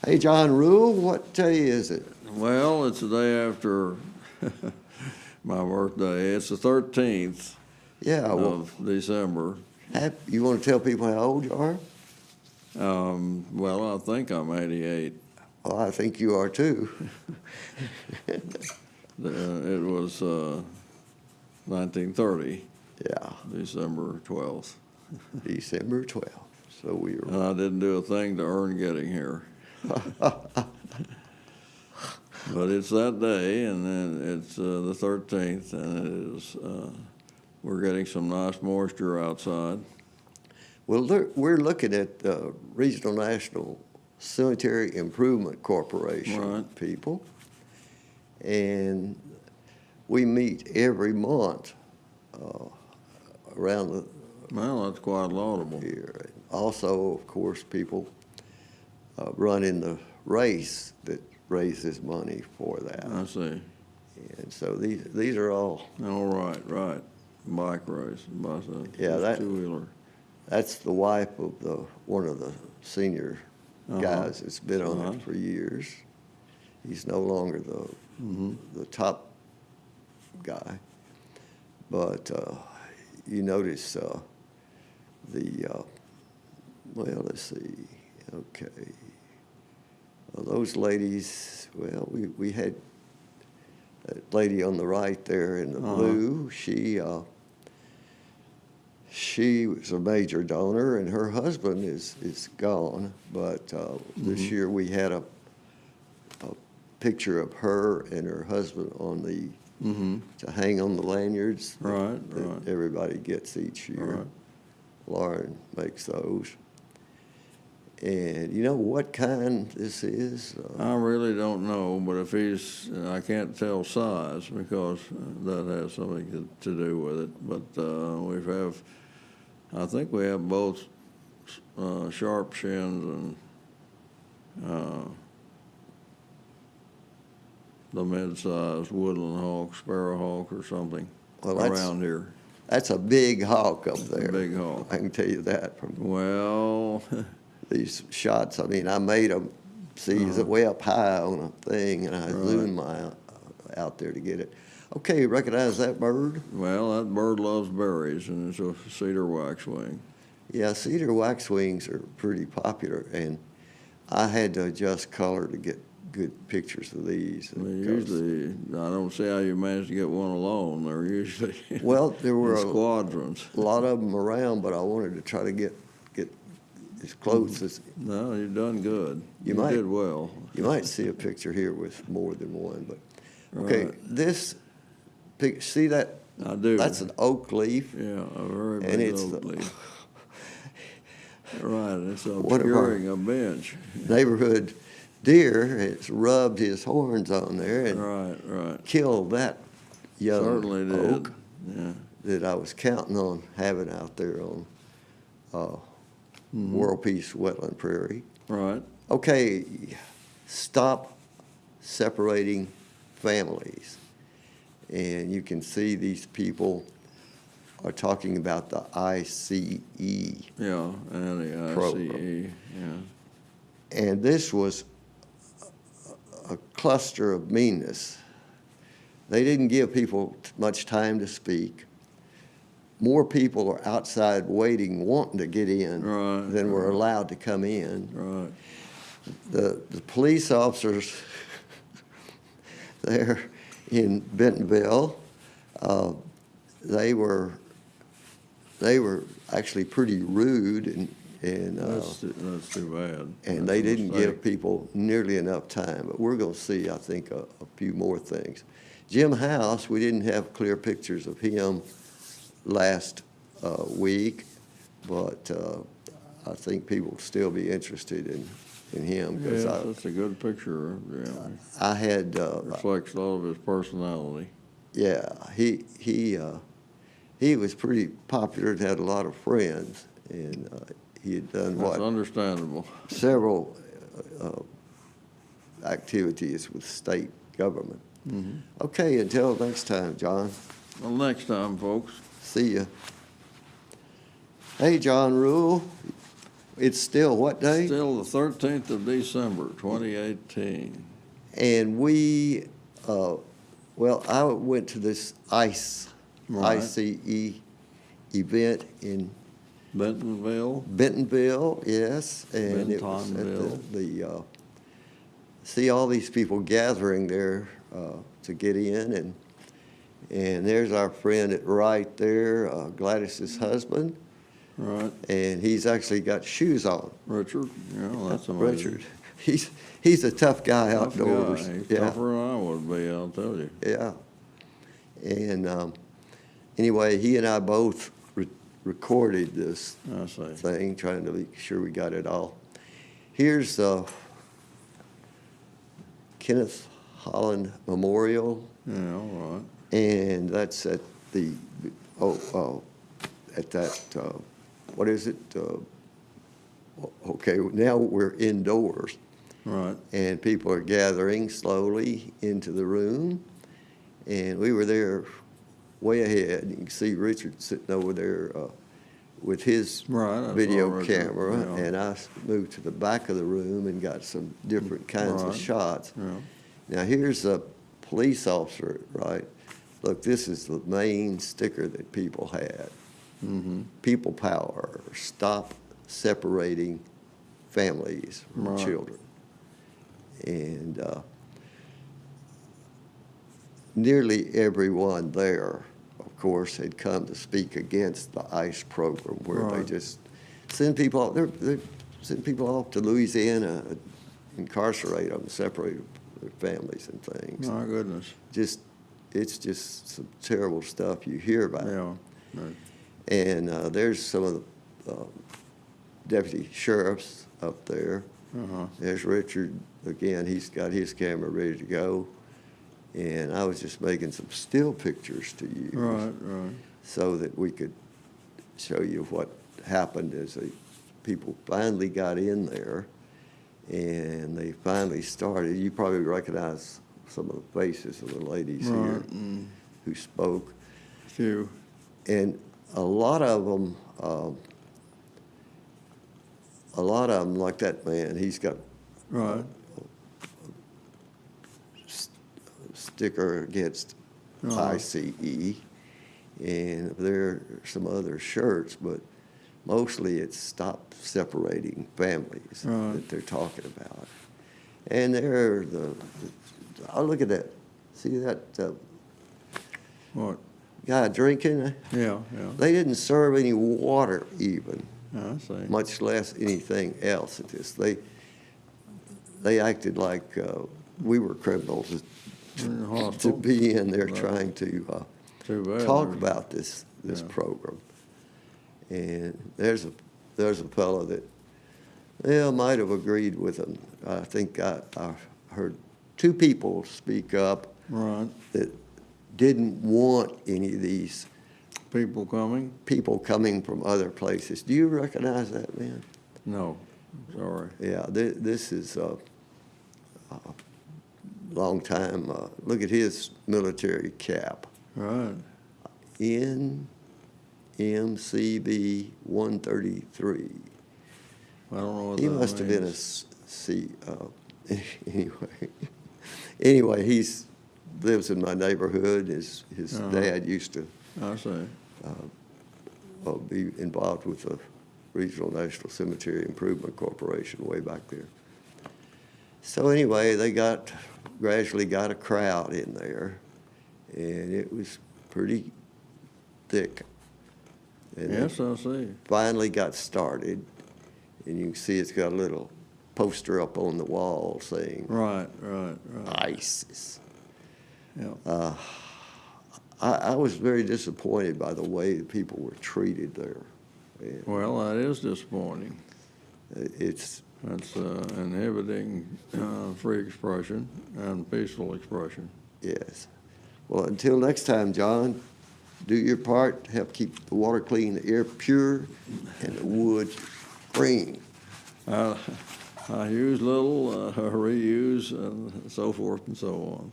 Hey, John Rule, what day is it? Well, it's the day after my birthday. It's the 13th Yeah, well, of December. you want to tell people how old you are? Well, I think I'm 88. Well, I think you are too. It was 1930, Yeah, December 12th. December 12th. So we And were. I didn't do a thing to earn getting here. But it's that day, and then it's the 13th, and it is, we're getting some nice moisture outside. Well, we're looking at the Regional National Cemetery Improvement Corporation Right. people. And we meet every month around the Well, that's quite laudable. year. Also, of course, people run in the race that raises money for that. I see. And so these are all, All right. Bike race, bicycle, Yeah, two-wheeler. that's the wife of one of the senior guys that's been on Uh-huh. it for years. He's no longer the top guy. But you notice well, let's see, okay. Well, those ladies, well, we had that lady on the right there in the blue. She was a major donor, and her husband is gone. But this year we had a picture of her and her husband on the to hang on the lanyards Right. everybody gets each year. Right. Lauren makes those. And you know what kind this is? I really don't know, but if I can't tell size because that has something to do with it. But I think we have both sharp shins and the mid-sized woodland hawk, sparrowhawk or something around here. That's a big hawk up there. A big hawk. I can tell you that from Well, these shots. I mean, I made them see is it way up high on a thing, and I zoomed out there to get it. Okay, you recognize that bird? that bird loves berries, and it's a cedar waxwing. Yeah, cedar waxwings are pretty popular, and I had to adjust color to get good pictures of these. Usually, I don't see how you manage to get one alone. They're usually Well, there were in squadrons. a lot of them around, but I wanted to try to get as close as. No, you've done good. You did well. You might see a picture here with more than one, but okay, Right. this see that? I do. That's an oak leaf. Yeah, a very big And it's oak leaf. Right, it's One of our- obscuring a bench. Neighborhood deer has rubbed his horns on there and Right. killed that young Certainly did. oak Yeah. that I was counting on having out there on World Peace Wetland Prairie. Right. Okay, stop separating families. And you can see these people are talking about the ICE. Yeah, and the Program. ICE. Yeah. And this was a cluster of meanness. They didn't give people much time to speak. More people are outside waiting, wanting to get in Right, than were allowed to come in. Right. The police officers there in Bentonville, they were actually pretty rude and That's too bad. and That's they a didn't mistake. give people nearly enough time. But we're going to see, I think, a few more things. Jim House, we didn't have clear pictures of him last week, but I think people will still be interested in him because Yes, that's a good picture. Yeah. I had Reflects a lot of his personality. yeah, he was pretty popular and had a lot of friends, and he had done That's what understandable. several activities with state government. Okay, until next time, John. Well, next time, folks. See ya. Hey, John Rule. it's still what day? Still the 13th of December, 2018. And we, well, I went to this ICE event in Bentonville, yes, and it was Bentonville. at the see all these people gathering there to get in, and there's our friend right there, Gladys's husband, right? and he's actually got shoes on. Richard, yeah, that's amazing. Richard, he's a tough guy Tough guy. outdoors. He's Yeah. tougher than I would be, I'll tell you. Yeah. And anyway, he and I both recorded this I see. thing, trying to make sure we got it all. Here's Kenneth Holland Memorial, Yeah, all right. and that's at the, at that, what is it? Okay, now we're indoors. Right. And people are gathering slowly into the room. And we were there way ahead. You can see Richard sitting over there with his Right, I saw video Richard, camera. yeah. And I moved to the back of the room and got some different kinds of Right. shots. Yeah. Now, here's a police officer, right? Look, this is the main sticker that people had. Mm-hmm. People power, stop separating families from Right. children. And nearly everyone there, of course, had come to speak against the ICE program, where they Right. just send people off. They send people off to Louisiana, incarcerate them, separate their families and things. My goodness. It's just some terrible stuff you hear about. Yeah. Right. And there's some of the deputy sheriffs up there. Uh-huh. There's Richard, again, he's got his camera ready to go. And I was just making some still pictures to use. Right, right. So that we could show you what happened as people finally got in there. And they finally started. You probably recognize some of the faces of the ladies here Right. Mm. who spoke. Few. And a lot of them, like that man, he's got Right. sticker against ICE, and there are some other shirts, but mostly it's stop separating families Right. that they're talking about. And they're oh, look at that. See that What? guy drinking? Yeah, yeah. They didn't serve any water even, I see. much less anything else at this. They acted like we were criminals In the to hospital. be in there Right. trying to Too bad. talk about this Yeah. program. And there's a fellow that, well, might have agreed with him. I think I heard two people speak up Right. that didn't want any of these People coming? people coming from other places. Do you recognize that man? No. Sorry. Yeah, this is a long time. Look at his military cap. Right. NMCB 133. I don't know what He that must have been a means. anyway, he's lives in my neighborhood. His Uh-huh. dad used to I see. be involved with the Regional National Cemetery Improvement Corporation way back there. So anyway, they gradually got a crowd in there, and it was pretty thick. And it Yes, I see. finally got started, and you can see it's got a little poster up on the wall saying Right, right, right. ISIS. Yeah. I was very disappointed by the way the people were treated there. And Well, that is disappointing. it's That's inhibiting free expression and peaceful expression. yes. Well, until next time, John, do your part, help keep the water clean, the air pure, and the wood green. I use little, reuse, and so forth and so on.